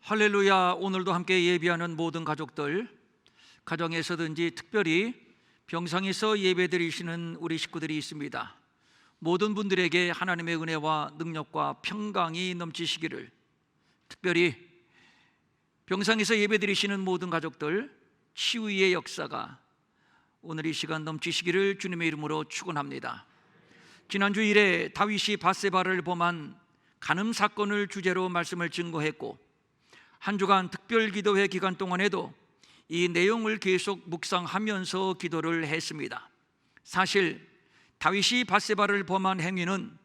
할렐루야. 오늘도 함께 예배하는 모든 가족들, 가정에서든지 특별히 병상에서 예배드리시는 우리 식구들이 있습니다. 모든 분들에게 하나님의 은혜와 능력과 평강이 넘치시기를, 특별히 병상에서 예배드리시는 모든 가족들 치유의 역사가 오늘 이 시간 넘치시기를 주님의 이름으로 축원합니다. 지난주 일에 다윗이 밧세바를 범한 간음 사건을 주제로 말씀을 증거했고, 한 주간 특별기도회 기간 동안에도 이 내용을 계속 묵상하면서 기도를 했습니다. 사실 다윗이 밧세바를 범한 행위는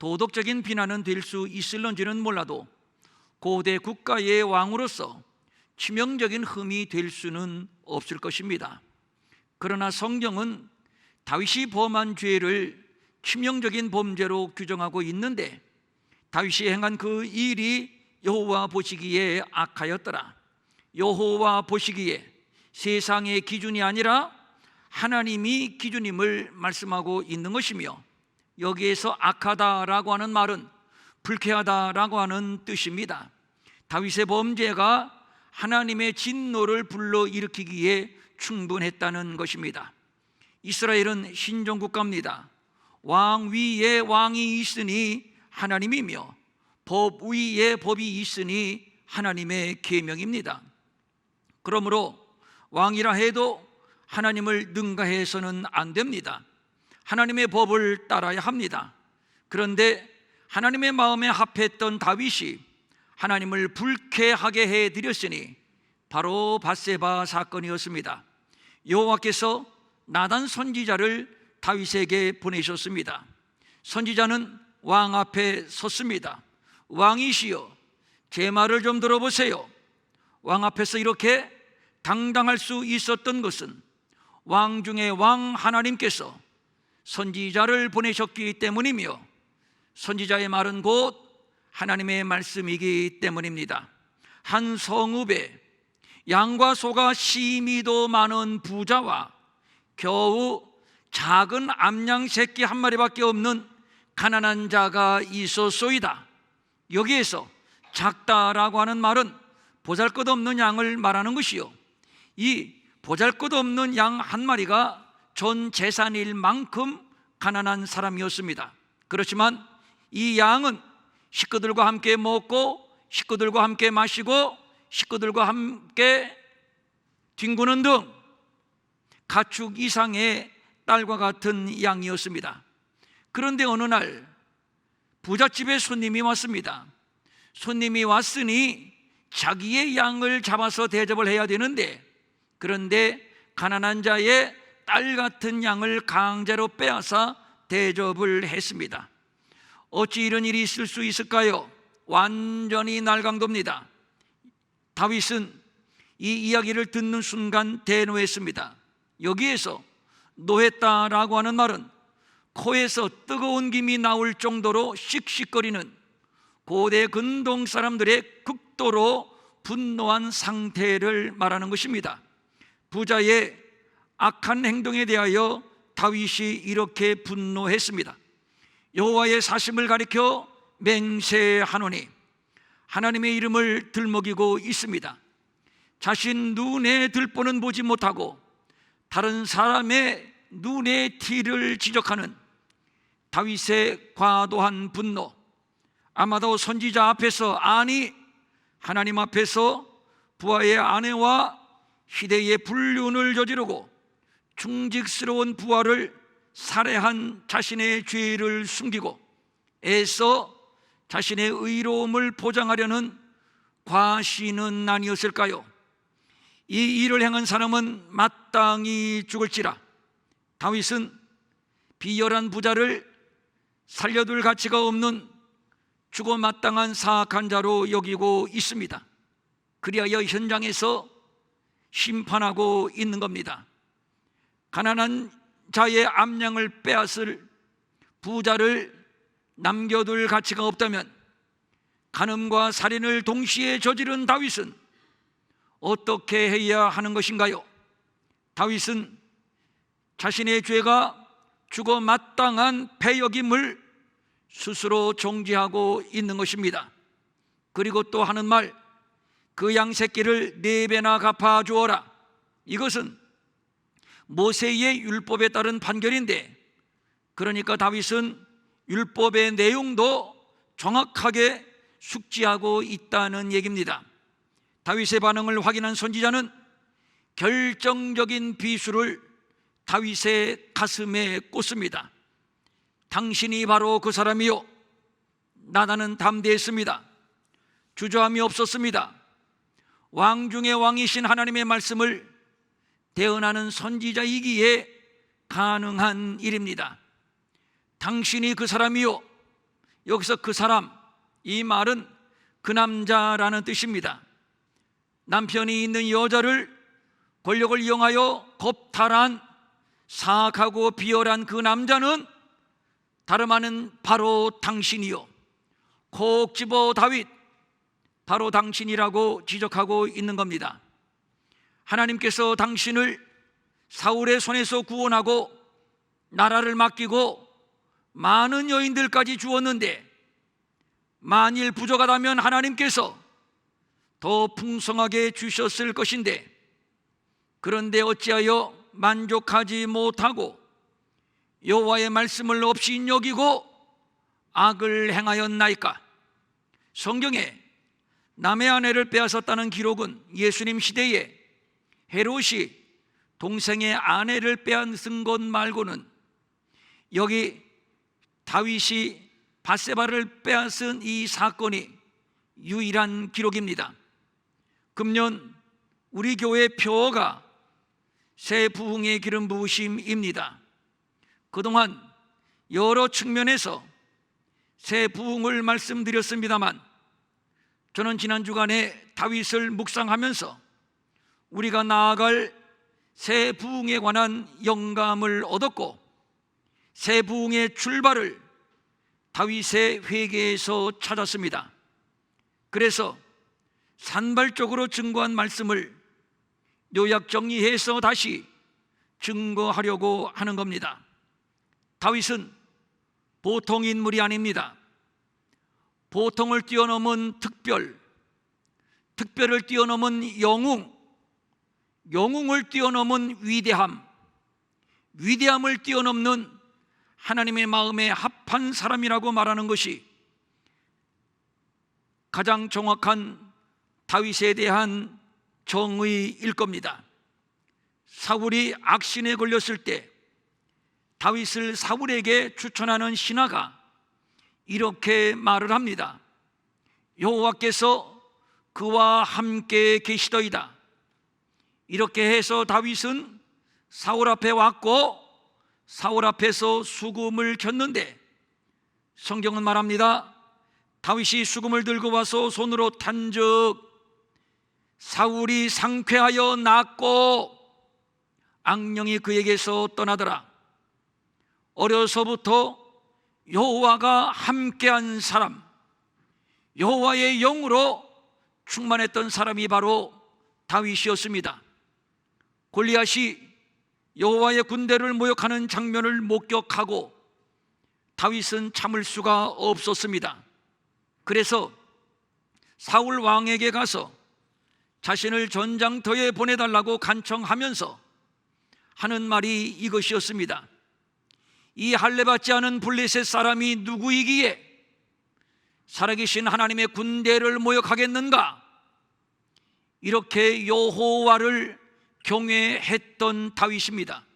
도덕적인 비난은 될 수 있을런지는 몰라도 고대 국가의 왕으로서 치명적인 흠이 될 수는 없을 것입니다. 그러나 성경은 다윗이 범한 죄를 치명적인 범죄로 규정하고 있는데, 다윗이 행한 그 일이 여호와 보시기에 악하였더라. 여호와 보시기에 세상의 기준이 아니라 하나님이 기준임을 말씀하고 있는 것이며, 여기에서 악하다라고 하는 말은 불쾌하다라고 하는 뜻입니다. 다윗의 범죄가 하나님의 진노를 불러일으키기에 충분했다는 것입니다. 이스라엘은 신종국가입니다. 왕 위에 왕이 있으니 하나님이며 법 위에 법이 있으니 하나님의 계명입니다. 그러므로 왕이라 해도 하나님을 능가해서는 안 됩니다. 하나님의 법을 따라야 합니다. 그런데 하나님의 마음에 합했던 다윗이 하나님을 불쾌하게 해드렸으니 바로 밧세바 사건이었습니다. 여호와께서 나단 선지자를 다윗에게 보내셨습니다. 선지자는 왕 앞에 섰습니다. 왕이시여, 제 말을 좀 들어보세요. 왕 앞에서 이렇게 당당할 수 있었던 것은 왕 중에 왕 하나님께서 선지자를 보내셨기 때문이며, 선지자의 말은 곧 하나님의 말씀이기 때문입니다. 한 성읍에 양과 소가 심히도 많은 부자와 겨우 작은 암양 새끼 한 마리밖에 없는 가난한 자가 있었소이다. 여기에서 작다라고 하는 말은 보잘것없는 양을 말하는 것이요, 이 보잘것없는 양 한 마리가 전 재산일 만큼 가난한 사람이었습니다. 그렇지만 이 양은 식구들과 함께 먹고 식구들과 함께 마시고 식구들과 함께 뒹구는 등 가축 이상의 딸과 같은 양이었습니다. 그런데 어느 날 부잣집에 손님이 왔습니다. 손님이 왔으니 자기의 양을 잡아서 대접을 해야 되는데, 그런데 가난한 자의 딸 같은 양을 강제로 빼앗아 대접을 했습니다. 어찌 이런 일이 있을 수 있을까요? 완전히 날강도입니다. 다윗은 이 이야기를 듣는 순간 대노했습니다. 여기에서 노했다라고 하는 말은 코에서 뜨거운 김이 나올 정도로 씩씩거리는 고대 근동 사람들의 극도로 분노한 상태를 말하는 것입니다. 부자의 악한 행동에 대하여 다윗이 이렇게 분노했습니다. 여호와의 사심을 가리켜 맹세하노니, 하나님의 이름을 들먹이고 있습니다. 자신 눈의 들보는 보지 못하고 다른 사람의 눈의 티를 지적하는 다윗의 과도한 분노, 아마도 선지자 앞에서, 아니 하나님 앞에서 부하의 아내와 희대의 불륜을 저지르고 충직스러운 부하를 살해한 자신의 죄를 숨기고 애써 자신의 의로움을 보장하려는 과신은 아니었을까요? 이 일을 행한 사람은 마땅히 죽을지라. 다윗은 비열한 부자를 살려둘 가치가 없는 죽어 마땅한 사악한 자로 여기고 있습니다. 그리하여 현장에서 심판하고 있는 겁니다. 가난한 자의 암양을 빼앗을 부자를 남겨둘 가치가 없다면 간음과 살인을 동시에 저지른 다윗은 어떻게 해야 하는 것인가요? 다윗은 자신의 죄가 죽어 마땅한 패역임을 스스로 정지하고 있는 것입니다. 그리고 또 하는 말, 그 양 새끼를 4배나 갚아 주어라. 이것은 모세의 율법에 따른 판결인데, 그러니까 다윗은 율법의 내용도 정확하게 숙지하고 있다는 얘기입니다. 다윗의 반응을 확인한 선지자는 결정적인 비수를 다윗의 가슴에 꽂습니다. 당신이 바로 그 사람이요, 나단은 담대했습니다. 주저함이 없었습니다. 왕 중의 왕이신 하나님의 말씀을 대언하는 선지자이기에 가능한 일입니다. 당신이 그 사람이요, 여기서 그 사람, 이 말은 그 남자라는 뜻입니다. 남편이 있는 여자를 권력을 이용하여 겁탈한 사악하고 비열한 그 남자는 다름 아닌 바로 당신이요, 콕 집어 다윗, 바로 당신이라고 지적하고 있는 겁니다. 하나님께서 당신을 사울의 손에서 구원하고 나라를 맡기고 많은 여인들까지 주었는데, 만일 부족하다면 하나님께서 더 풍성하게 주셨을 것인데, 그런데 어찌하여 만족하지 못하고 여호와의 말씀을 없이 여기고 악을 행하였나이까? 성경에 남의 아내를 빼앗았다는 기록은 예수님 시대에 헤롯이 동생의 아내를 빼앗은 것 말고는, 여기 다윗이 밧세바를 빼앗은 이 사건이 유일한 기록입니다. 금년 우리 교회 표어가 새 부흥의 기름 부으심입니다. 그동안 여러 측면에서 새 부흥을 말씀드렸습니다만, 저는 지난 주간에 다윗을 묵상하면서 우리가 나아갈 새 부흥에 관한 영감을 얻었고, 새 부흥의 출발을 다윗의 회개에서 찾았습니다. 그래서 산발적으로 증거한 말씀을 요약 정리해서 다시 증거하려고 하는 겁니다. 다윗은 보통 인물이 아닙니다. 보통을 뛰어넘은 특별, 특별을 뛰어넘은 영웅, 영웅을 뛰어넘은 위대함, 위대함을 뛰어넘는 하나님의 마음에 합한 사람이라고 말하는 것이 가장 정확한 다윗에 대한 정의일 겁니다. 사울이 악신에 걸렸을 때 다윗을 사울에게 추천하는 신하가 이렇게 말을 합니다. 여호와께서 그와 함께 계시더이다. 이렇게 해서 다윗은 사울 앞에 왔고 사울 앞에서 수금을 켰는데, 성경은 말합니다. 다윗이 수금을 들고 와서 손으로 탄즉 사울이 상쾌하여 낫고 악령이 그에게서 떠나더라. 어려서부터 여호와가 함께한 사람, 여호와의 영으로 충만했던 사람이 바로 다윗이었습니다. 골리앗이 여호와의 군대를 모욕하는 장면을 목격하고 다윗은 참을 수가 없었습니다. 그래서 사울 왕에게 가서 자신을 전장터에 보내달라고 간청하면서 하는 말이 이것이었습니다. 이 할례받지 않은 블레셋 사람이 누구이기에 살아계신 하나님의 군대를 모욕하겠는가? 이렇게 여호와를 경외했던 다윗입니다.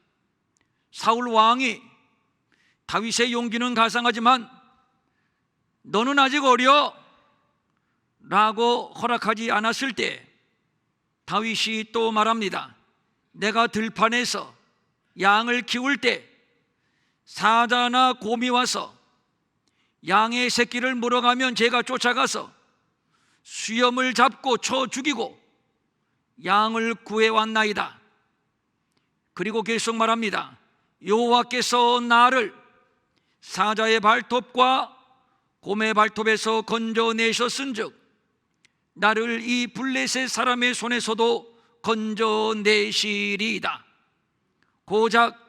사울 왕이 다윗의 용기는 가상하지만 너는 아직 어려 라고 허락하지 않았을 때 다윗이 또 말합니다. 내가 들판에서 양을 키울 때 사자나 곰이 와서 양의 새끼를 물어가면 제가 쫓아가서 수염을 잡고 쳐 죽이고 양을 구해왔나이다. 그리고 계속 말합니다. 여호와께서 나를 사자의 발톱과 곰의 발톱에서 건져내셨은즉 나를 이 블레셋 사람의 손에서도 건져내시리이다. 고작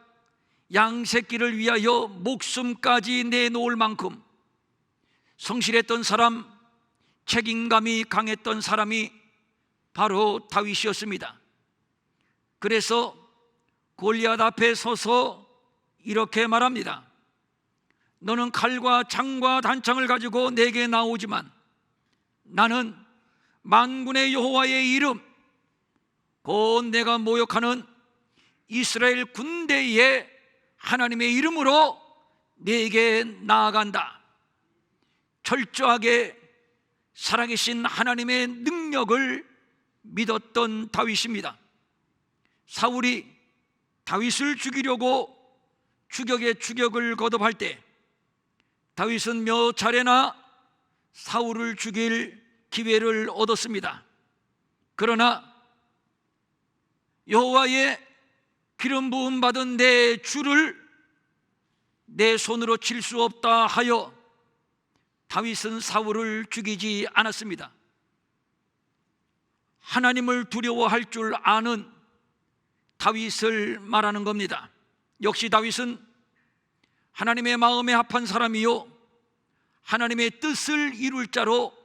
양새끼를 위하여 목숨까지 내놓을 만큼 성실했던 사람, 책임감이 강했던 사람이 바로 다윗이었습니다. 그래서 골리앗 앞에 서서 이렇게 말합니다. 너는 칼과 창과 단창을 가지고 내게 나오지만 나는 만군의 여호와의 이름, 곧 내가 모욕하는 이스라엘 군대의 하나님의 이름으로 내게 나아간다. 철저하게 살아계신 하나님의 능력을 믿었던 다윗입니다. 사울이 다윗을 죽이려고 추격에 추격을 거듭할 때 다윗은 몇 차례나 사울을 죽일 기회를 얻었습니다. 그러나 여호와의 기름 부음 받은 내 주를 내 손으로 칠 수 없다 하여 다윗은 사울을 죽이지 않았습니다. 하나님을 두려워할 줄 아는 다윗을 말하는 겁니다. 역시 다윗은 하나님의 마음에 합한 사람이요 하나님의 뜻을 이룰 자로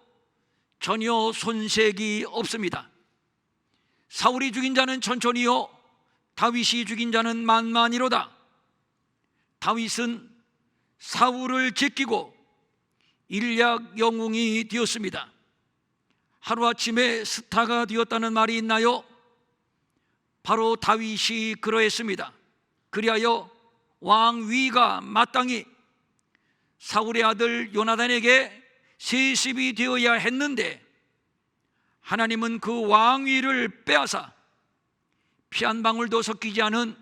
전혀 손색이 없습니다. 사울이 죽인 자는 천천히요 다윗이 죽인 자는 만만이로다. 다윗은 사울을 제끼고 일약 영웅이 되었습니다. 하루아침에 스타가 되었다는 말이 있나요? 바로 다윗이 그러했습니다. 그리하여 왕위가 마땅히 사울의 아들 요나단에게 세습이 되어야 했는데 하나님은 그 왕위를 빼앗아 피 한 방울도 섞이지 않은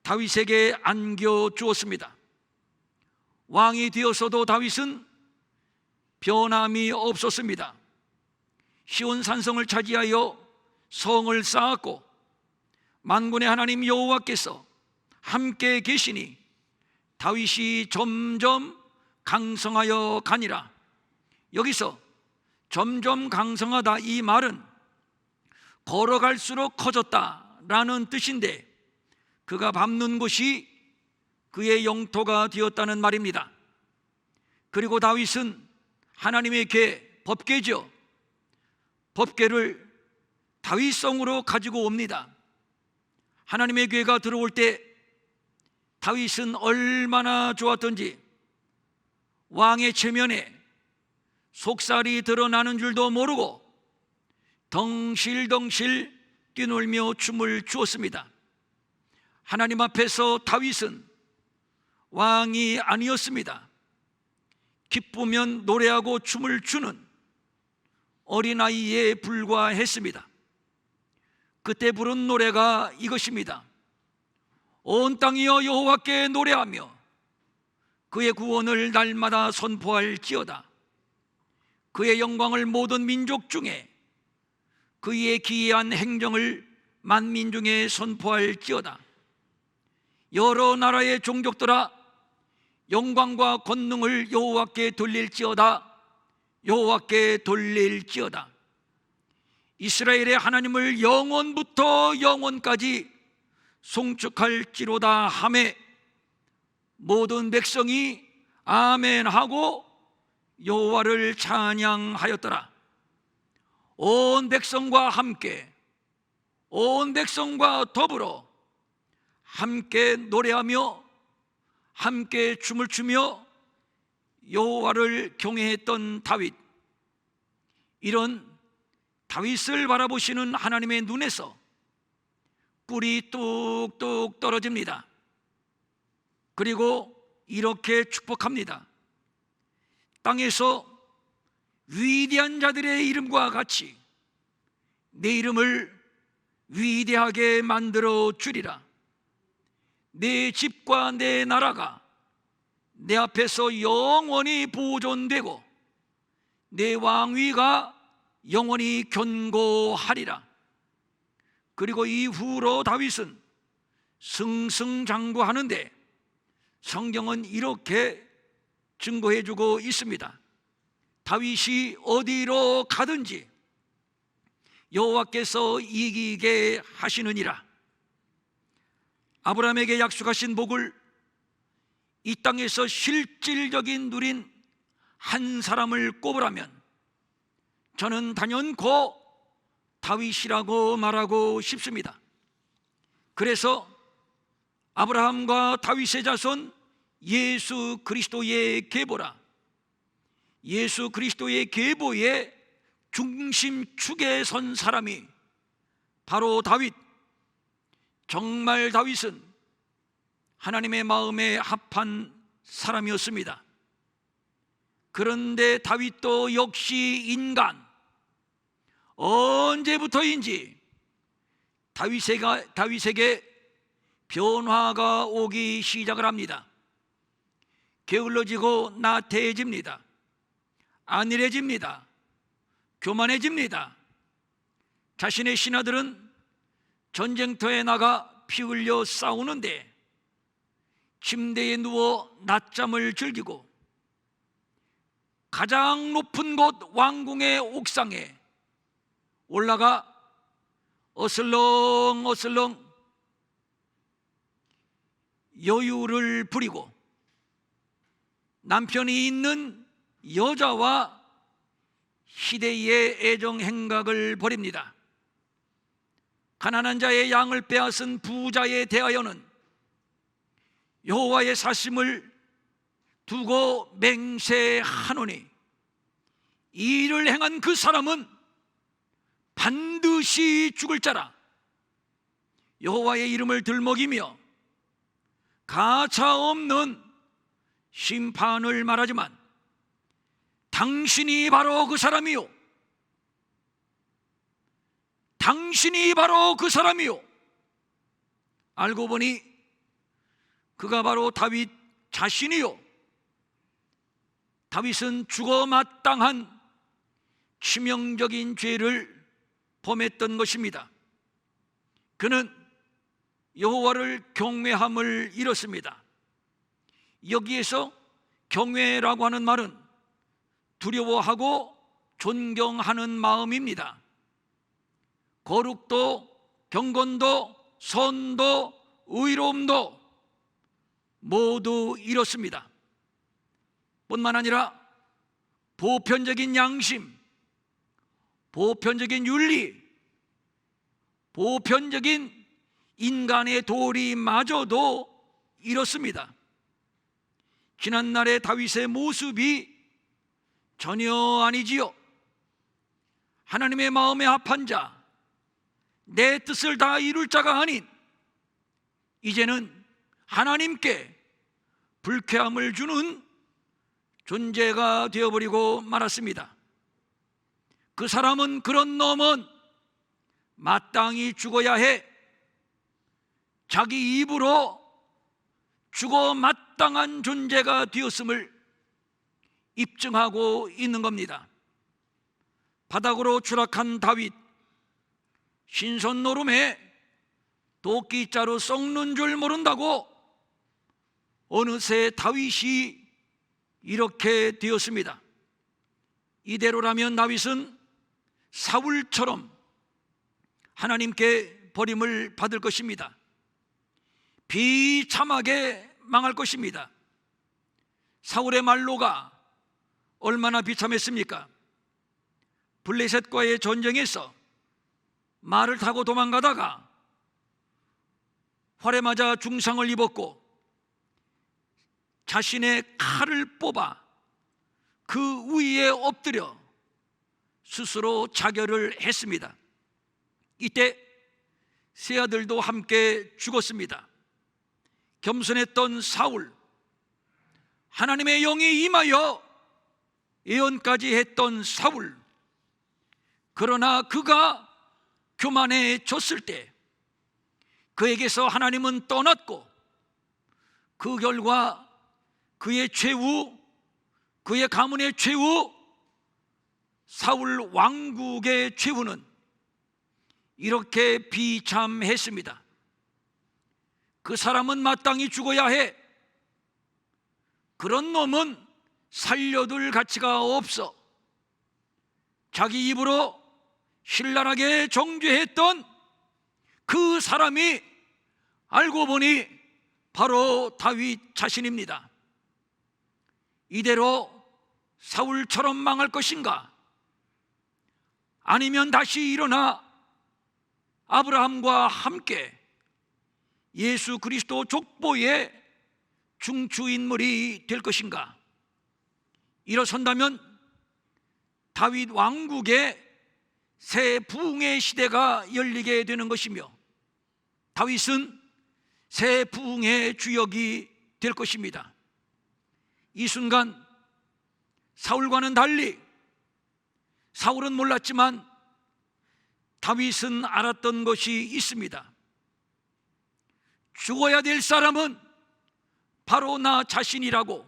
다윗에게 안겨주었습니다. 왕이 되어서도 다윗은 변함이 없었습니다. 시온 산성을 차지하여 성을 쌓았고 만군의 하나님 여호와께서 함께 계시니 다윗이 점점 강성하여 가니라. 여기서 점점 강성하다 이 말은 걸어갈수록 커졌다라는 뜻인데 그가 밟는 곳이 그의 영토가 되었다는 말입니다. 그리고 다윗은 하나님의 궤, 법궤죠. 법궤를 다윗성으로 가지고 옵니다. 하나님의 궤가 들어올 때 다윗은 얼마나 좋았던지 왕의 체면에 속살이 드러나는 줄도 모르고 덩실덩실 뛰놀며 춤을 추었습니다. 하나님 앞에서 다윗은 왕이 아니었습니다. 기쁘면 노래하고 춤을 추는 어린아이에 불과했습니다. 그때 부른 노래가 이것입니다. 온 땅이여 여호와께 노래하며 그의 구원을 날마다 선포할지어다. 그의 영광을 모든 민족 중에 그의 기이한 행정을 만민 중에 선포할지어다. 여러 나라의 종족들아 영광과 권능을 여호와께 돌릴지어다. 여호와께 돌릴지어다. 이스라엘의 하나님을 영원부터 영원까지 송축할지로다 하매 모든 백성이 아멘하고 여호와를 찬양하였더라. 온 백성과 함께 온 백성과 더불어 함께 노래하며 함께 춤을 추며 여호와를 경외했던 다윗. 이런 다윗을 바라보시는 하나님의 눈에서 꿀이 뚝뚝 떨어집니다. 그리고 이렇게 축복합니다. 땅에서 위대한 자들의 이름과 같이 내 이름을 위대하게 만들어 주리라. 내 집과 내 나라가 내 앞에서 영원히 보존되고 내 왕위가 영원히 견고하리라. 그리고 이후로 다윗은 승승장구하는데 성경은 이렇게 증거해주고 있습니다. 다윗이 어디로 가든지 여호와께서 이기게 하시느니라. 아브라함에게 약속하신 복을 이 땅에서 실질적인 누린 한 사람을 꼽으라면 저는 단연코 다윗이라고 말하고 싶습니다. 그래서 아브라함과 다윗의 자손 예수 그리스도의 계보라, 예수 그리스도의 계보의 중심축에 선 사람이 바로 다윗. 정말 다윗은 하나님의 마음에 합한 사람이었습니다. 그런데 다윗도 역시 인간, 언제부터인지 다윗에게 변화가 오기 시작을 합니다. 게을러지고 나태해집니다. 안일해집니다. 교만해집니다. 자신의 신하들은 전쟁터에 나가 피 흘려 싸우는데 침대에 누워 낮잠을 즐기고 가장 높은 곳 왕궁의 옥상에 올라가 어슬렁어슬렁 여유를 부리고 남편이 있는 여자와 희대의 애정 행각을 벌입니다. 가난한 자의 양을 빼앗은 부자에 대하여는 여호와의 사심을 두고 맹세하노니 이 일을 행한 그 사람은 반드시 죽을 자라. 여호와의 이름을 들먹이며 가차 없는 심판을 말하지만 당신이 바로 그 사람이요, 당신이 바로 그 사람이요. 알고 보니 그가 바로 다윗 자신이요. 다윗은 죽어 마땅한 치명적인 죄를 범했던 것입니다. 그는 여호와를 경외함을 잃었습니다. 여기에서 경외라고 하는 말은 두려워하고 존경하는 마음입니다. 거룩도, 경건도, 선도, 의로움도 모두 잃었습니다. 뿐만 아니라 보편적인 양심, 보편적인 윤리, 보편적인 인간의 도리마저도 잃었습니다. 지난날의 다윗의 모습이 전혀 아니지요. 하나님의 마음에 합한 자, 내 뜻을 다 이룰 자가 아닌 이제는 하나님께 불쾌함을 주는 존재가 되어버리고 말았습니다. 그 사람은 그런 놈은 마땅히 죽어야 해. 자기 입으로 죽어 마땅한 존재가 되었음을 입증하고 있는 겁니다. 바닥으로 추락한 다윗, 신선노름에 도끼자루 썩는 줄 모른다고 어느새 다윗이 이렇게 되었습니다. 이대로라면 다윗은 사울처럼 하나님께 버림을 받을 것입니다. 비참하게 망할 것입니다. 사울의 말로가 얼마나 비참했습니까? 블레셋과의 전쟁에서 말을 타고 도망가다가 활에 맞아 중상을 입었고 자신의 칼을 뽑아 그 위에 엎드려 스스로 자결을 했습니다. 이때 세 아들도 함께 죽었습니다. 겸손했던 사울, 하나님의 영이 임하여 예언까지 했던 사울, 그러나 그가 교만해졌을 때 그에게서 하나님은 떠났고 그 결과 그의 최후, 그의 가문의 최후, 사울 왕국의 최후는 이렇게 비참했습니다. 그 사람은 마땅히 죽어야 해. 그런 놈은 살려둘 가치가 없어. 자기 입으로 신랄하게 정죄했던 그 사람이 알고 보니 바로 다윗 자신입니다. 이대로 사울처럼 망할 것인가? 아니면 다시 일어나 아브라함과 함께 예수 그리스도 족보의 중추인물이 될 것인가? 일어선다면 다윗 왕국의 새 부흥의 시대가 열리게 되는 것이며, 다윗은 새 부흥의 주역이 될 것입니다. 이 순간 사울과는 달리, 사울은 몰랐지만 다윗은 알았던 것이 있습니다. 죽어야 될 사람은 바로 나 자신이라고,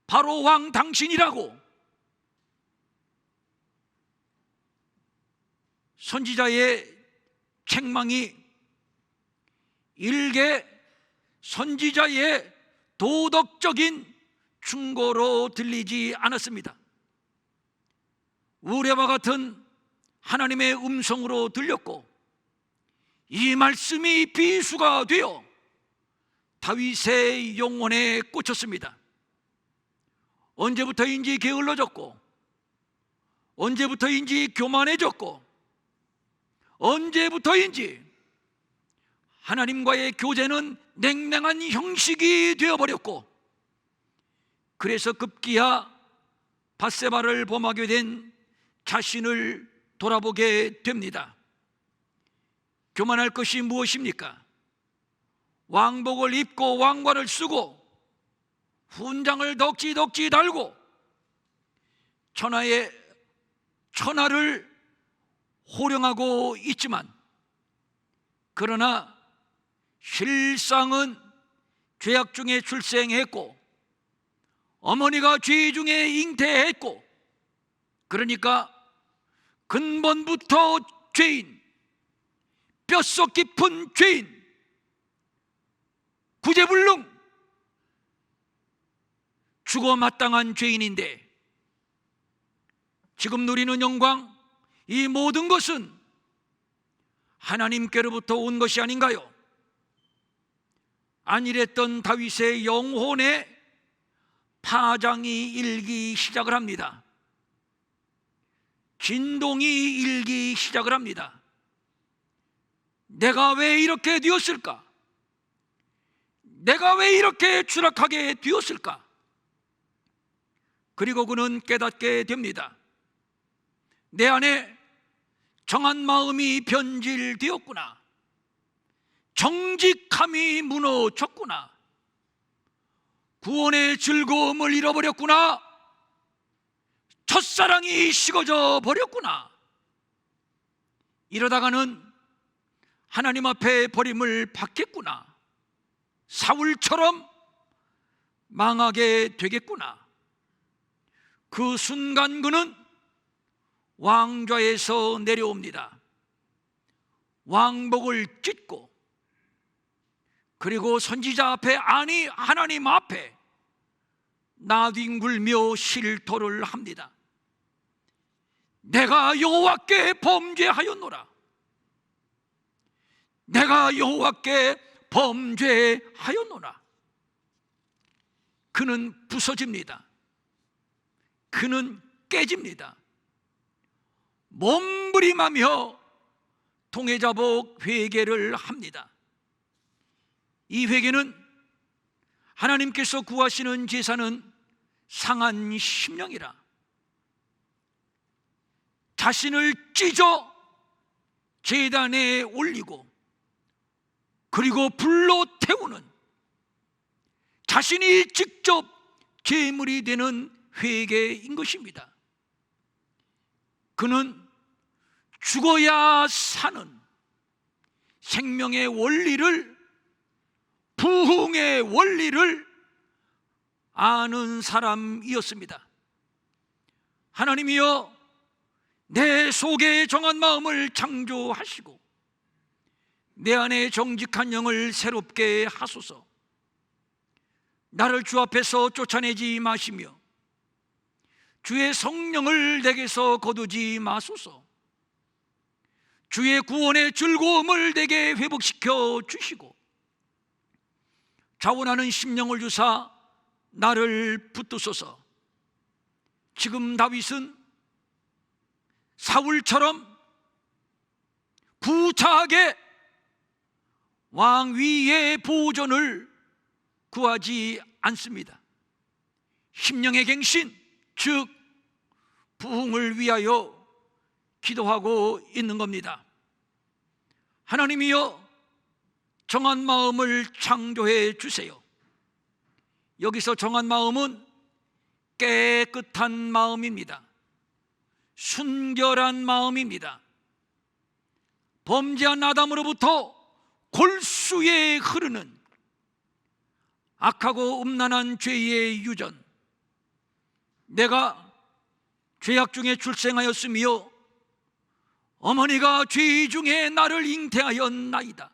바로 왕 당신이라고. 선지자의 책망이 일개 선지자의 도덕적인 충고로 들리지 않았습니다. 우레와 같은 하나님의 음성으로 들렸고, 이 말씀이 비수가 되어 다윗의 영혼에 꽂혔습니다. 언제부터인지 게을러졌고, 언제부터인지 교만해졌고, 언제부터인지 하나님과의 교제는 냉랭한 형식이 되어버렸고, 그래서 급기야 밧세바를 범하게 된 자신을 돌아보게 됩니다. 교만할 것이 무엇입니까? 왕복을 입고 왕관을 쓰고 훈장을 덕지덕지 달고 천하를 호령하고 있지만, 그러나 실상은 죄악 중에 출생했고 어머니가 죄 중에 잉태했고, 그러니까 근본부터 죄인, 뼛속 깊은 죄인, 구제불능, 죽어 마땅한 죄인인데, 지금 누리는 영광, 이 모든 것은 하나님께로부터 온 것이 아닌가요? 안일했던 다윗의 영혼에 파장이 일기 시작을 합니다. 진동이 일기 시작을 합니다. 내가 왜 이렇게 되었을까? 내가 왜 이렇게 추락하게 되었을까? 그리고 그는 깨닫게 됩니다. 내 안에 정한 마음이 변질되었구나. 정직함이 무너졌구나. 구원의 즐거움을 잃어버렸구나. 첫사랑이 식어져 버렸구나. 이러다가는 하나님 앞에 버림을 받겠구나. 사울처럼 망하게 되겠구나. 그 순간 그는 왕좌에서 내려옵니다. 왕복을 찢고, 그리고 선지자 앞에, 아니 하나님 앞에 나뒹굴며 실토를 합니다. 내가 여호와께 범죄하였노라. 내가 여호와께 범죄하였노라. 그는 부서집니다. 그는 깨집니다. 몸부림하며 통회자복 회개를 합니다. 이 회개는 하나님께서 구하시는 제사는 상한 심령이라, 자신을 찢어 제단에 올리고 그리고 불로 태우는, 자신이 직접 제물이 되는 회개인 것입니다. 그는 죽어야 사는 생명의 원리를, 부흥의 원리를 아는 사람이었습니다. 하나님이여, 내 속에 정한 마음을 창조하시고 내 안에 정직한 영을 새롭게 하소서. 나를 주 앞에서 쫓아내지 마시며 주의 성령을 내게서 거두지 마소서. 주의 구원의 즐거움을 내게 회복시켜 주시고 자원하는 심령을 주사 나를 붙드소서. 지금 다윗은 사울처럼 구차하게 왕위의 보존을 구하지 않습니다. 심령의 갱신, 즉 부흥을 위하여 기도하고 있는 겁니다. 하나님이여, 정한 마음을 창조해 주세요. 여기서 정한 마음은 깨끗한 마음입니다. 순결한 마음입니다. 범죄한 아담으로부터 골수에 흐르는 악하고 음란한 죄의 유전, 내가 죄악 중에 출생하였으며 어머니가 죄 중에 나를 잉태하였나이다.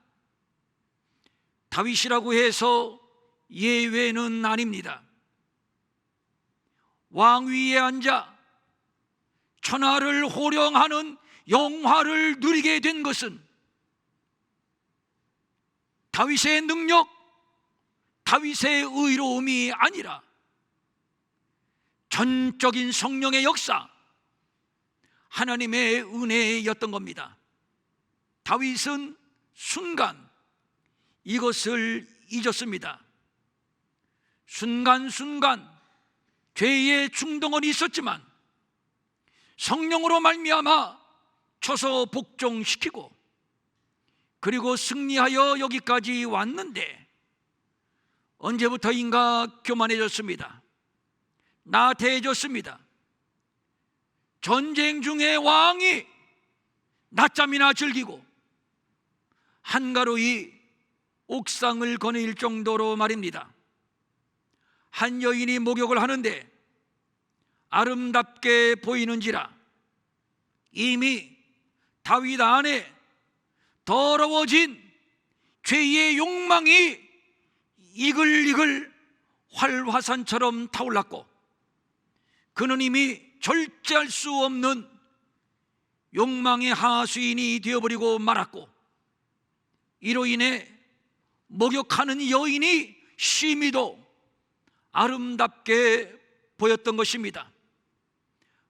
다윗이라고 해서 예외는 아닙니다. 왕위에 앉아 천하를 호령하는 영화를 누리게 된 것은 다윗의 능력, 다윗의 의로움이 아니라 전적인 성령의 역사, 하나님의 은혜였던 겁니다. 다윗은 순간 이것을 잊었습니다. 순간순간 죄의 충동은 있었지만 성령으로 말미암아 쳐서 복종시키고 그리고 승리하여 여기까지 왔는데 언제부터인가 교만해졌습니다. 나태해졌습니다. 전쟁 중에 왕이 낮잠이나 즐기고 한가로이 옥상을 거닐 정도로 말입니다. 한 여인이 목욕을 하는데 아름답게 보이는지라 이미 다윗 안에 더러워진 죄의 욕망이 이글이글 활화산처럼 타올랐고 그는 이미 절제할 수 없는 욕망의 하수인이 되어버리고 말았고 이로 인해 목욕하는 여인이 심히도 아름답게 보였던 것입니다.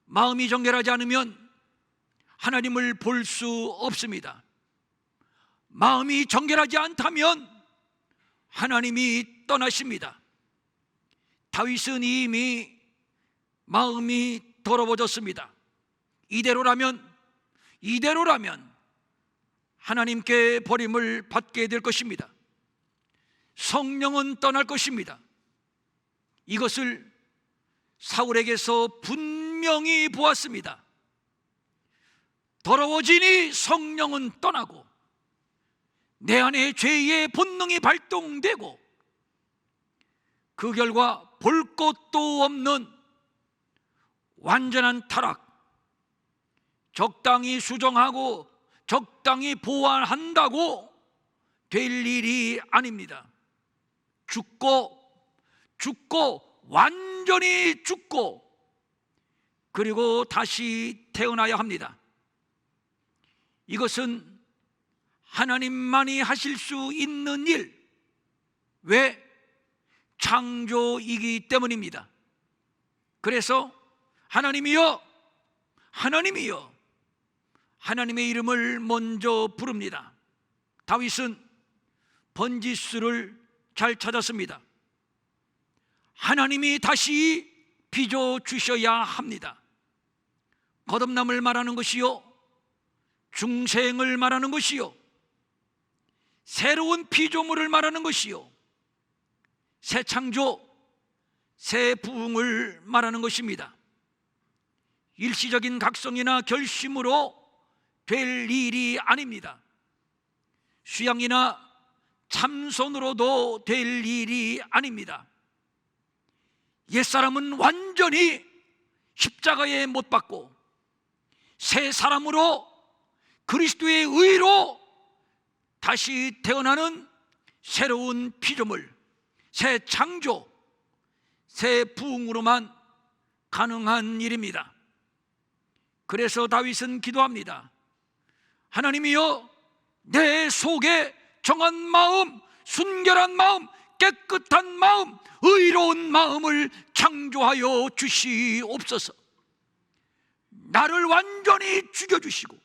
마음이 정결하지 않으면 하나님을 볼 수 없습니다. 마음이 정결하지 않다면 하나님이 떠나십니다. 다윗은 이미 마음이 더러워졌습니다. 이대로라면 하나님께 버림을 받게 될 것입니다. 성령은 떠날 것입니다. 이것을 사울에게서 분명히 보았습니다. 더러워지니 성령은 떠나고 내 안에 죄의 본능이 발동되고 그 결과 볼 것도 없는 완전한 타락, 적당히 수정하고 적당히 보완한다고 될 일이 아닙니다. 죽고 완전히 죽고 그리고 다시 태어나야 합니다. 이것은 하나님만이 하실 수 있는 일, 왜? 창조이기 때문입니다. 그래서 하나님이여 하나님의 이름을 먼저 부릅니다. 다윗은 번지수를 잘 찾았습니다. 하나님이 다시 빚어 주셔야 합니다. 거듭남을 말하는 것이요, 중생을 말하는 것이요, 새로운 피조물을 말하는 것이요, 새 창조, 새 부흥을 말하는 것입니다. 일시적인 각성이나 결심으로 될 일이 아닙니다. 수양이나 참선으로도 될 일이 아닙니다. 옛사람은 완전히 십자가에 못 박고 새 사람으로 그리스도의 의로 다시 태어나는 새로운 피조물, 새 창조, 새 부흥으로만 가능한 일입니다. 그래서 다윗은 기도합니다. 하나님이여, 내 속에 정한 마음, 순결한 마음, 깨끗한 마음, 의로운 마음을 창조하여 주시옵소서. 나를 완전히 죽여주시고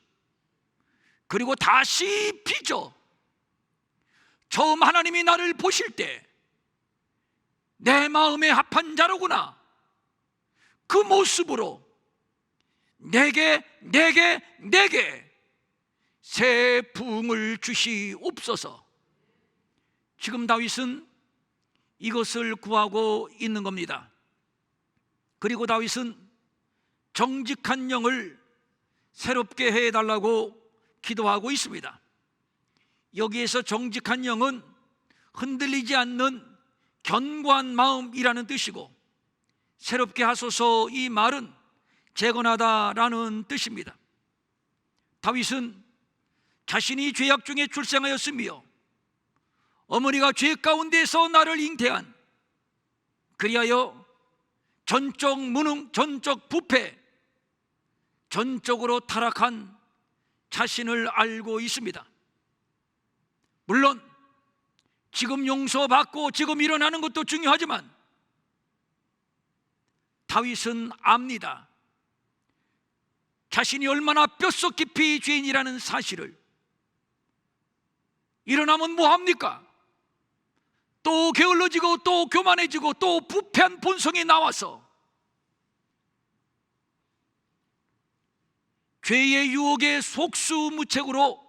그리고 다시 빚어. 처음 하나님이 나를 보실 때 내 마음에 합한 자로구나, 그 모습으로 내게 새 부흥을 주시옵소서. 지금 다윗은 이것을 구하고 있는 겁니다. 그리고 다윗은 정직한 영을 새롭게 해달라고 기도하고 있습니다. 여기에서 정직한 영은 흔들리지 않는 견고한 마음이라는 뜻이고, 새롭게 하소서, 이 말은 재건하다라는 뜻입니다. 다윗은 자신이 죄악 중에 출생하였으며 어머니가 죄 가운데서 나를 잉태한, 그리하여 전적 무능, 전적 부패, 전적으로 타락한 자신을 알고 있습니다. 물론 지금 용서받고 지금 일어나는 것도 중요하지만 다윗은 압니다. 자신이 얼마나 뼛속 깊이 죄인이라는 사실을. 일어나면 뭐합니까? 또 게을러지고 또 교만해지고 또 부패한 본성이 나와서 죄의 유혹에 속수무책으로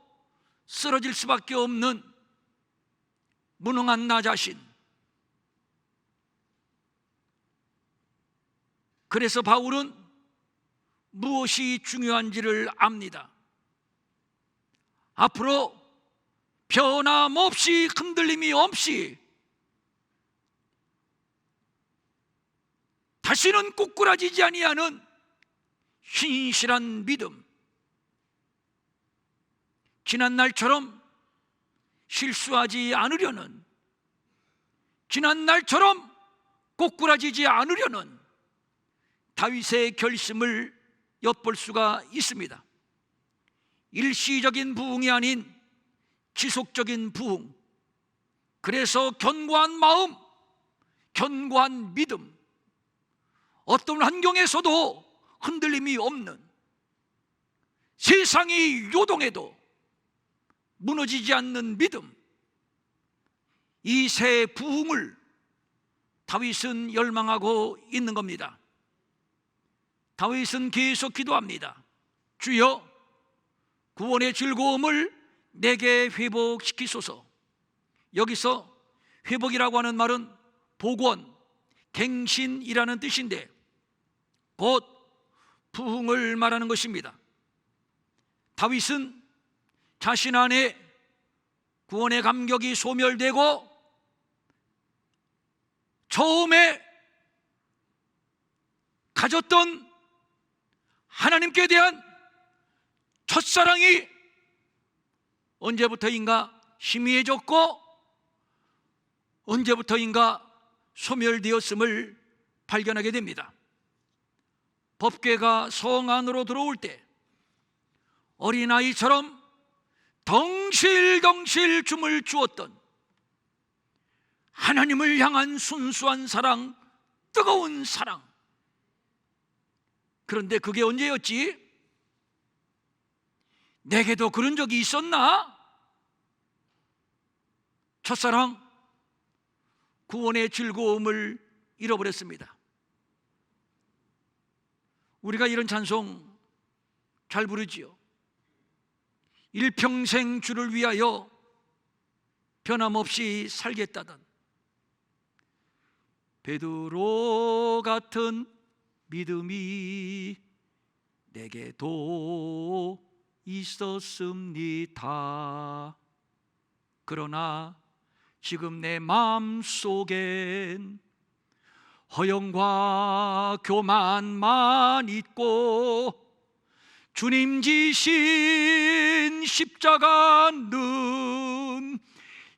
쓰러질 수밖에 없는 무능한 나 자신. 그래서 바울은 무엇이 중요한지를 압니다. 앞으로 변함없이, 흔들림이 없이 다시는 꼬꾸라지지 아니하는 신실한 믿음. 지난날처럼 실수하지 않으려는, 지난날처럼 꼬꾸라지지 않으려는 다윗의 결심을 엿볼 수가 있습니다. 일시적인 부흥이 아닌 지속적인 부흥. 그래서 견고한 마음, 견고한 믿음, 어떤 환경에서도 흔들림이 없는, 세상이 요동해도 무너지지 않는 믿음, 이 새 부흥을 다윗은 열망하고 있는 겁니다. 다윗은 계속 기도합니다. 주여, 구원의 즐거움을 내게 회복시키소서. 여기서 회복이라고 하는 말은 복원, 갱신이라는 뜻인데 곧 부흥을 말하는 것입니다. 다윗은 자신 안에 구원의 감격이 소멸되고 처음에 가졌던 하나님께 대한 첫사랑이 언제부터인가 희미해졌고 언제부터인가 소멸되었음을 발견하게 됩니다. 법궤가 성 안으로 들어올 때 어린아이처럼 덩실덩실 춤을 추었던 하나님을 향한 순수한 사랑, 뜨거운 사랑. 그런데 그게 언제였지? 내게도 그런 적이 있었나? 첫사랑, 구원의 즐거움을 잃어버렸습니다. 우리가 이런 찬송 잘 부르지요. 일평생 주를 위하여 변함없이 살겠다던 베드로 같은 믿음이 내게도 있었습니다. 그러나 지금 내 마음속엔 허영과 교만만 있고 주님 지신 십자가는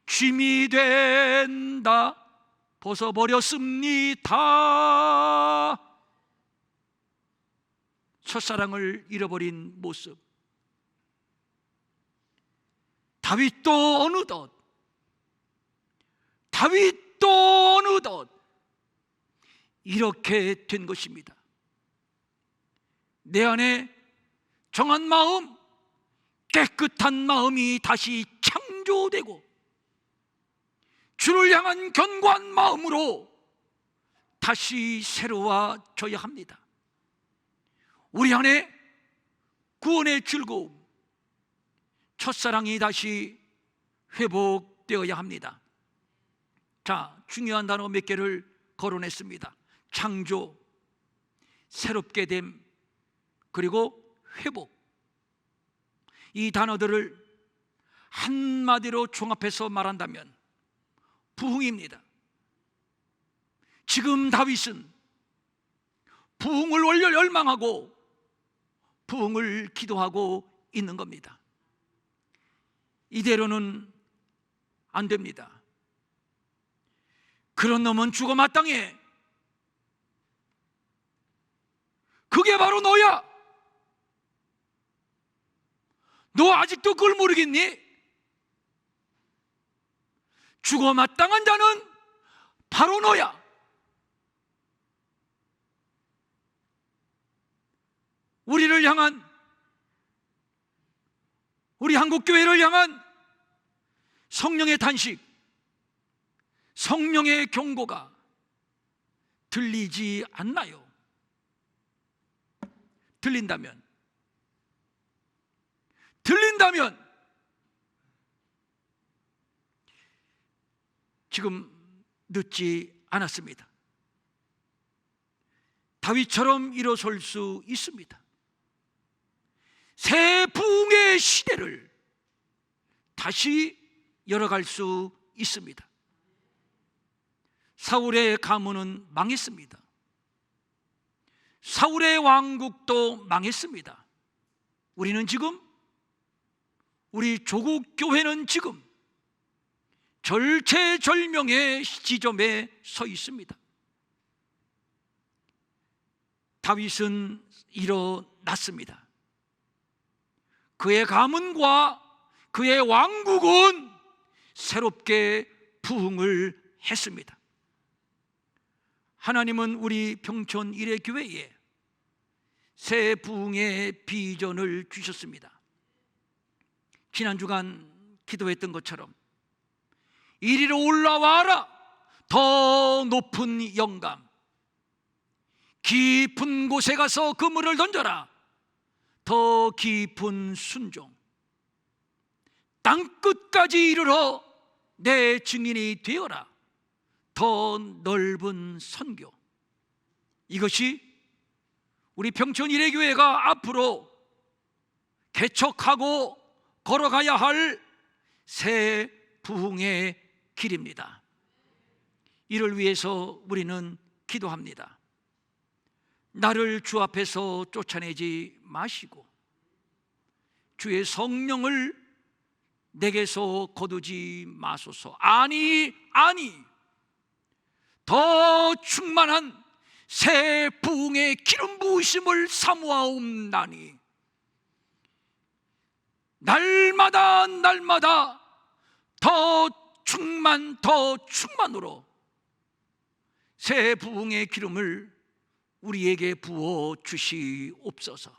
짐이 된다 벗어버렸습니다. 첫사랑을 잃어버린 모습. 다윗도 어느덧 이렇게 된 것입니다. 내 안에 정한 마음, 깨끗한 마음이 다시 창조되고 주를 향한 견고한 마음으로 다시 새로워져야 합니다. 우리 안에 구원의 즐거움, 첫사랑이 다시 회복되어야 합니다. 자, 중요한 단어 몇 개를 거론했습니다. 창조, 새롭게 됨, 그리고 회복. 이 단어들을 한마디로 종합해서 말한다면 부흥입니다. 지금 다윗은 부흥을 원래 열망하고 부흥을 기도하고 있는 겁니다. 이대로는 안 됩니다. 그런 놈은 죽어 마땅해. 그게 바로 너야. 너 아직도 그걸 모르겠니? 죽어 마땅한 자는 바로 너야. 우리를 향한, 우리 한국교회를 향한 성령의 탄식, 성령의 경고가 들리지 않나요? 들린다면 지금 늦지 않았습니다. 다윗처럼 일어설 수 있습니다. 새 부흥의 시대를 다시 열어갈 수 있습니다. 사울의 가문은 망했습니다. 사울의 왕국도 망했습니다. 우리는 지금, 우리 조국 교회는 지금 절체절명의 지점에 서 있습니다. 다윗은 일어났습니다. 그의 가문과 그의 왕국은 새롭게 부흥을 했습니다. 하나님은 우리 평촌 일회교회에 새 부흥의 비전을 주셨습니다. 지난 주간 기도했던 것처럼 이리로 올라와라, 더 높은 영감, 깊은 곳에 가서 그물을 던져라, 더 깊은 순종, 땅끝까지 이르러 내 증인이 되어라, 더 넓은 선교. 이것이 우리 평촌 일회교회가 앞으로 개척하고 걸어가야 할 새 부흥의 길입니다. 이를 위해서 우리는 기도합니다. 나를 주 앞에서 쫓아내지 마시고 주의 성령을 내게서 거두지 마소서. 아니, 더 충만한 새 부흥의 기름 부으심을 사모하옵나니 날마다 더 충만으로 새 부흥의 기름을 우리에게 부어 주시옵소서.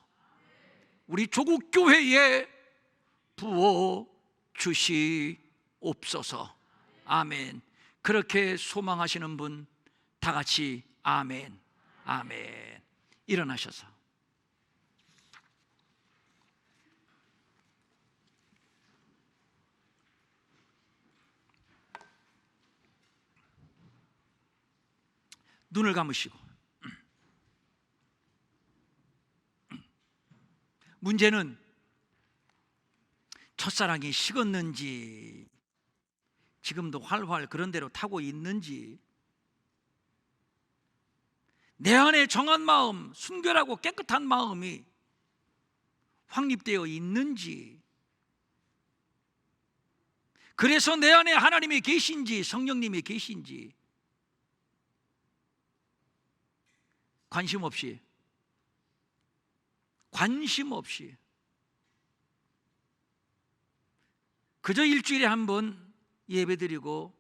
우리 조국 교회에 부어 주시옵소서. 아멘. 그렇게 소망하시는 분 다 같이 아멘, 아멘. 일어나셔서 눈을 감으시고, 문제는 첫사랑이 식었는지 지금도 활활 그런 대로 타고 있는지, 내 안에 정한 마음, 순결하고 깨끗한 마음이 확립되어 있는지, 그래서 내 안에 하나님이 계신지 성령님이 계신지 관심 없이 그저 일주일에 한 번 예배드리고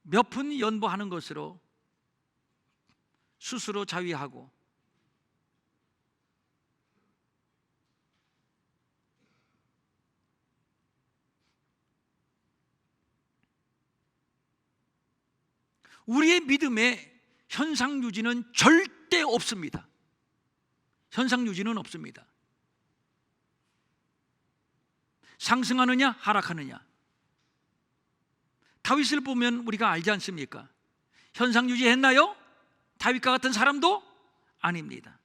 몇 푼 연보하는 것으로 스스로 자위하고 우리의 믿음에 현상 유지는 절대 없습니다. 현상 유지는 없습니다. 상승하느냐 하락하느냐. 다윗을 보면 우리가 알지 않습니까? 현상 유지했나요? 다윗과 같은 사람도 아닙니다.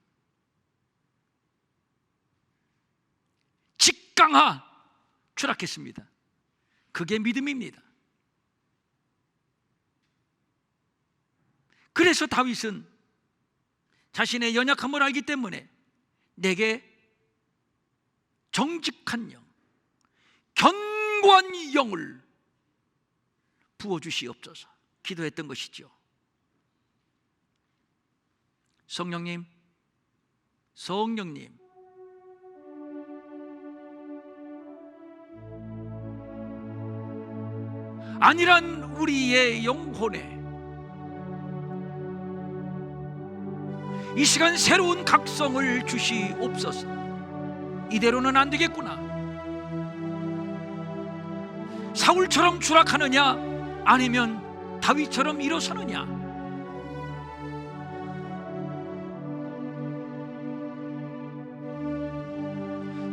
직강하 추락했습니다. 그게 믿음입니다. 그래서 다윗은 자신의 연약함을 알기 때문에 내게 정직한 영, 견고한 영을 부어주시옵소서 기도했던 것이죠. 성령님, 성령님, 안일한 우리의 영혼에 이 시간 새로운 각성을 주시옵소서. 이대로는 안 되겠구나. 사울처럼 추락하느냐 아니면 다윗처럼 일어서느냐.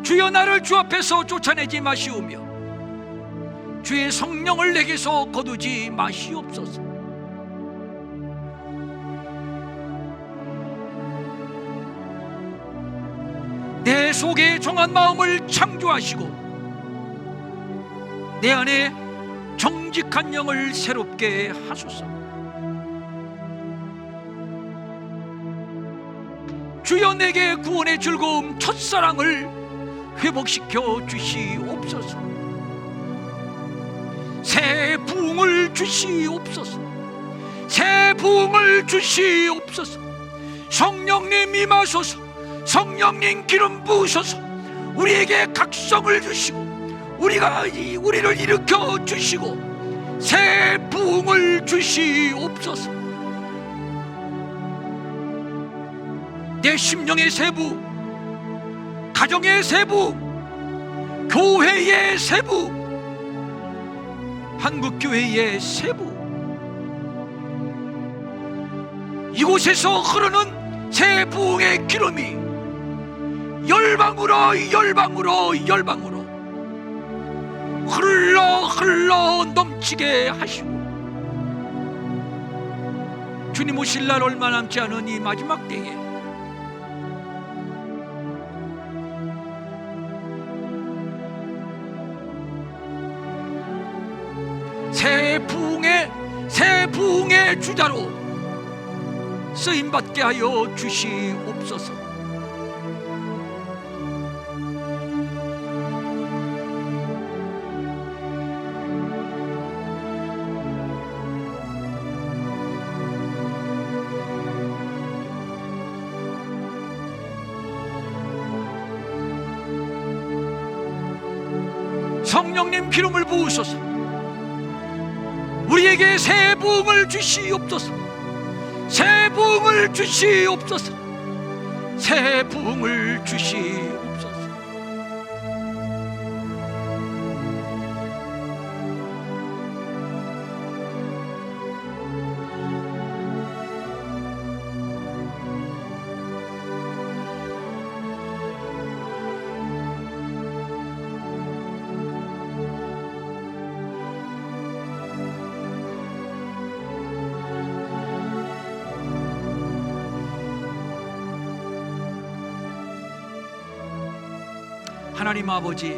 주여 나를 주 앞에서 쫓아내지 마시오며 주의 성령을 내게서 거두지 마시옵소서. 내 속에 정한 마음을 창조하시고 내 안에 정직한 영을 새롭게 하소서. 주여 내게 구원의 즐거움 첫사랑을 회복시켜 주시옵소서. 새 부흥을 주시옵소서. 새 부흥을 주시옵소서. 성령님 임하소서. 성령님 기름 부으소서. 우리에게 각성을 주시고 우리를 일으켜 주시고 새 부흥을 주시옵소서. 내 심령의 새 부흥, 가정의 새 부흥, 교회의 새 부흥, 한국교회의 새 부흥, 이곳에서 흐르는 새 부흥의 기름이 열방으로 흘러 넘치게 하시고 주님 오실 날 얼마 남지 않은 이 마지막 때에 새 부흥의 주자로 쓰임받게 하여 주시옵소서. 성령님 기름을 부으소서. 우리에게 새 부흥을 주시옵소서. 새 부흥을 주시옵소서. 새 부흥을 주시옵소서. 하나님 아버지,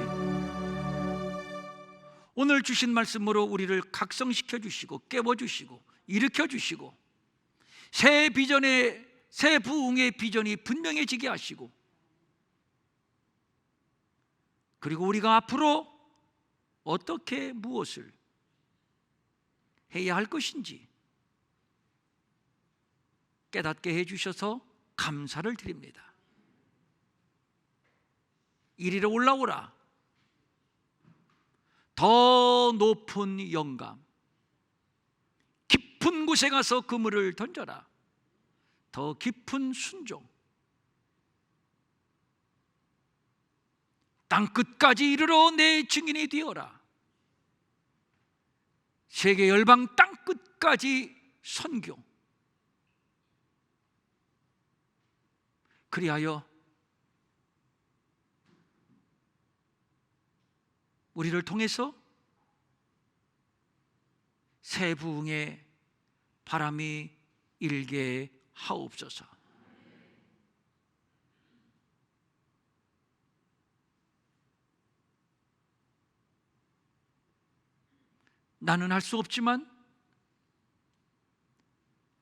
오늘 주신 말씀으로 우리를 각성시켜 주시고 깨워 주시고 일으켜 주시고 새 비전의 새 부흥의 비전이 분명해지게 하시고 그리고 우리가 앞으로 어떻게 무엇을 해야 할 것인지 깨닫게 해 주셔서 감사를 드립니다. 이리로 올라오라. 더 높은 영감, 깊은 곳에 가서 그물을 던져라. 더 깊은 순종, 땅끝까지 이르러 내 증인이 되어라. 세계 열방 땅끝까지 선교, 그리하여 우리를 통해서 새 부흥의 바람이 일게 하옵소서. 나는 할 수 없지만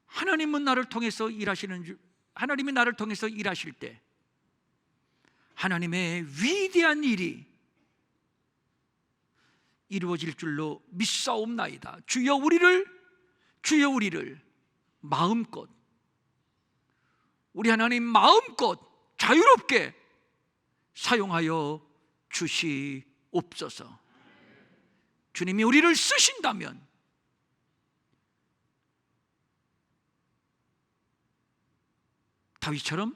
하나님은 나를 통해서 하나님이 나를 통해서 일하실 때 하나님의 위대한 일이 이루어질 줄로 믿사옵나이다. 주여 우리를 마음껏, 우리 하나님 마음껏 자유롭게 사용하여 주시옵소서. 주님이 우리를 쓰신다면 다윗처럼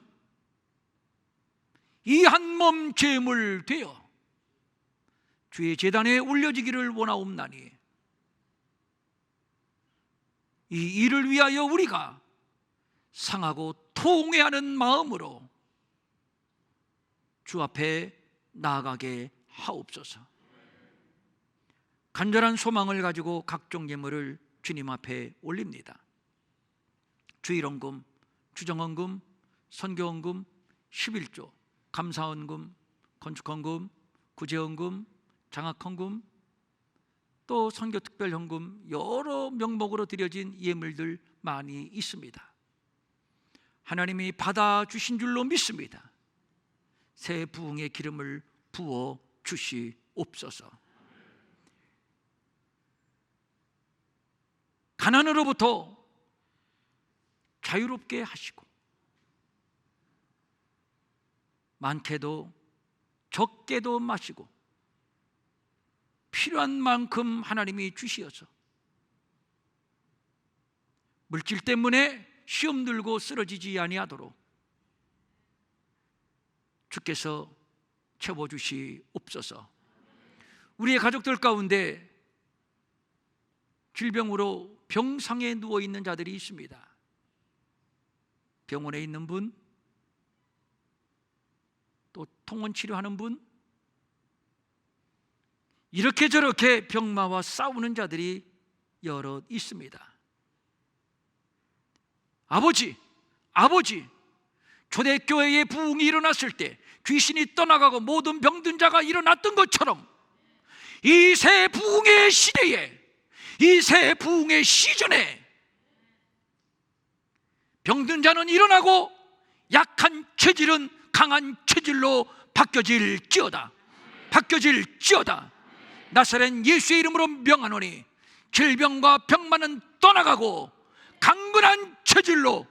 이 한 몸 제물 되어 주의 제단에 올려지기를 원하옵나니 이 일을 위하여 우리가 상하고 통회하는 마음으로 주 앞에 나아가게 하옵소서. 간절한 소망을 가지고 각종 예물을 주님 앞에 올립니다. 주일헌금, 주정헌금, 선교헌금, 11조, 감사헌금, 건축헌금, 구제헌금, 장학헌금, 또 선교특별헌금, 여러 명목으로 드려진 예물들 많이 있습니다. 하나님이 받아주신 줄로 믿습니다. 새 부흥의 기름을 부어 주시옵소서. 가난으로부터 자유롭게 하시고 많게도 적게도 마시고 필요한 만큼 하나님이 주시어서 물질 때문에 시험 들고 쓰러지지 아니하도록 주께서 채워주시옵소서. 우리의 가족들 가운데 질병으로 병상에 누워있는 자들이 있습니다. 병원에 있는 분, 또 통원치료하는 분, 이렇게 저렇게 병마와 싸우는 자들이 여럿 있습니다. 아버지, 초대교회의 부흥이 일어났을 때 귀신이 떠나가고 모든 병든 자가 일어났던 것처럼 이 새 부흥의 시대에, 이 새 부흥의 시즌에 병든 자는 일어나고 약한 체질은 강한 체질로 바뀌어질지어다. 나사렛 예수의 이름으로 명하노니 질병과 병만은 떠나가고 강건한 체질로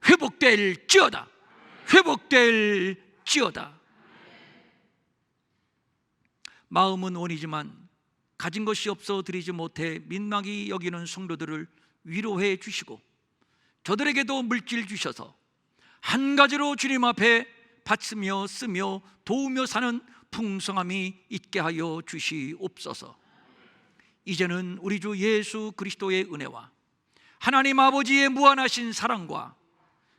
회복될지어다. 마음은 원이지만 가진 것이 없어 드리지 못해 민망히 여기는 성도들을 위로해 주시고 저들에게도 물질 주셔서 한 가지로 주님 앞에 바치며 쓰며 도우며 사는 풍성함이 있게 하여 주시옵소서. 이제는 우리 주 예수 그리스도의 은혜와 하나님 아버지의 무한하신 사랑과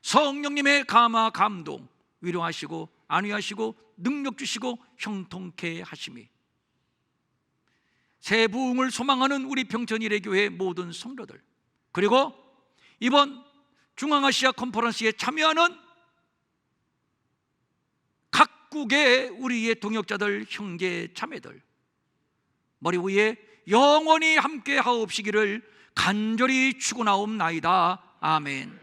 성령님의 감화 감동, 위로하시고 안위하시고 능력 주시고 형통케 하심이 새 부흥을 소망하는 우리 평천일회교회 모든 성도들, 그리고 이번 중앙아시아 컨퍼런스에 참여하는 각국의 우리의 동역자들, 형제 자매들 머리 위에 영원히 함께 하옵시기를 간절히 축원하옵나이다. 아멘.